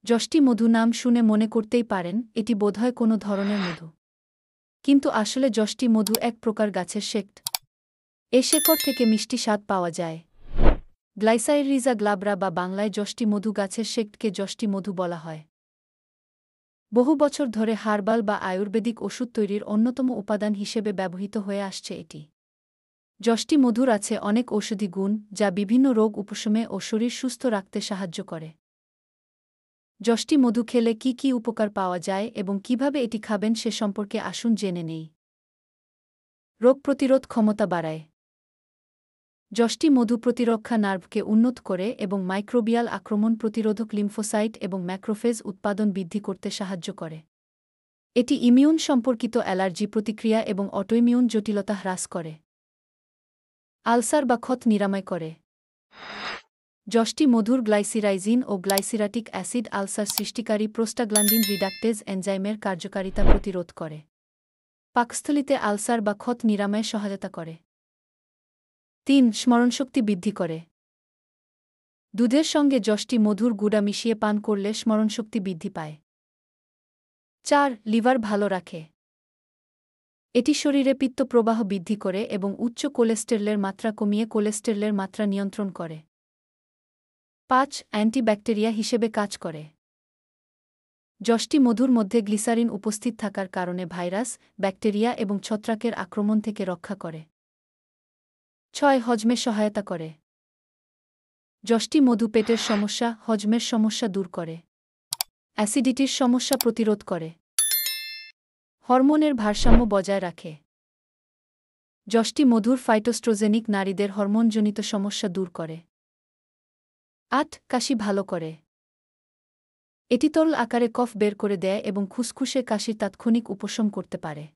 যষ্টি মধু নাম শুনে মনে করতেই পারেন এটি বোধহয় কোনো ধরনের মধু। কিন্তু আসলে যষ্টি মধু এক প্রকার গাছের শেকড়। এ শেকড় থেকে মিষ্টি স্বাদ পাওয়া যায়। গ্লাইসাইরিজা গ্লাবরা বা বাংলায় যষ্টি মধু গাছের শেকড়কে যষ্টি মধু বলা হয়। বহু বছর ধরে হার্বাল বা আয়ুর্বেদিক ওষুধ তৈরির অন্যতম উপাদান হিসেবে ব্যবহৃত হয়ে আসছে এটি। যষ্টি মধুর আছে অনেক ঔষধি গুণ যা বিভিন্ন রোগ উপশমে ও শরীর সুস্থ রাখতে সাহায্য করে। যষ্টি মধু খেলে কি কি উপকার পাওয়া যায় এবং কিভাবে এটি খাবেন সে সম্পর্কে আসুন জেনে নেই। রোগ প্রতিরোধ ক্ষমতা বাড়ায়। যষ্টি মধু প্রতিরক্ষা নার্ভকে উন্নত করে এবং মাইক্রোবিয়াল আক্রমণ প্রতিরোধক লিম্ফোসাইট এবং ম্যাক্রোফেজ উৎপাদন বৃদ্ধি করতে সাহায্য করে। এটি ইমিউন সম্পর্কিত অ্যালার্জি প্রতিক্রিয়া এবং অটোইমিউন জটিলতা হ্রাস করে। আলসার বা ক্ষত নিরাময় করে। যষ্টি মধুর গ্লাইসিরাইজিন ও গ্লাইসিরাটিক অ্যাসিড আলসার সৃষ্টিকারী প্রোস্টাগ্ল্যান্ডিন রিডাক্টেজ এনজাইমের কার্যকারিতা প্রতিরোধ করে। পাকস্থলিতে আলসার বা ক্ষত নিরাময়ে সহায়তা করে। ৩. স্মরণশক্তি বৃদ্ধি করে। দুধের সঙ্গে যষ্টি মধুর গুঁড়া মিশিয়ে পান করলে স্মরণশক্তি বৃদ্ধি পায়। ৪. লিভার ভালো রাখে। এটি শরীরে পিত্ত প্রবাহ বৃদ্ধি করে এবং উচ্চ কোলেস্টেরলের মাত্রা কমিয়ে কোলেস্টেরলের মাত্রা নিয়ন্ত্রণ করে। ৫. অ্যান্টিব্যাকটেরিয়া হিসেবে কাজ করে। যষ্টি মধুর মধ্যে গ্লিসারিন উপস্থিত থাকার কারণে ভাইরাস, ব্যাকটেরিয়া এবং ছত্রাকের আক্রমণ থেকে রক্ষা করে। ৬. হজমে সহায়তা করে। যষ্টি মধু পেটের সমস্যা, হজমের সমস্যা দূর করে। অ্যাসিডিটির সমস্যা প্রতিরোধ করে। হরমোনের ভারসাম্য বজায় রাখে। যষ্টি মধুর ফাইটোস্ট্রোজেনিক নারীদের হরমোনজনিত সমস্যা দূর করে। ৮. কাশি ভালো করে। এটি তরল আকারে কফ বের করে দেয় এবং খুসখুসে কাশির তাৎক্ষণিক উপশম করতে পারে।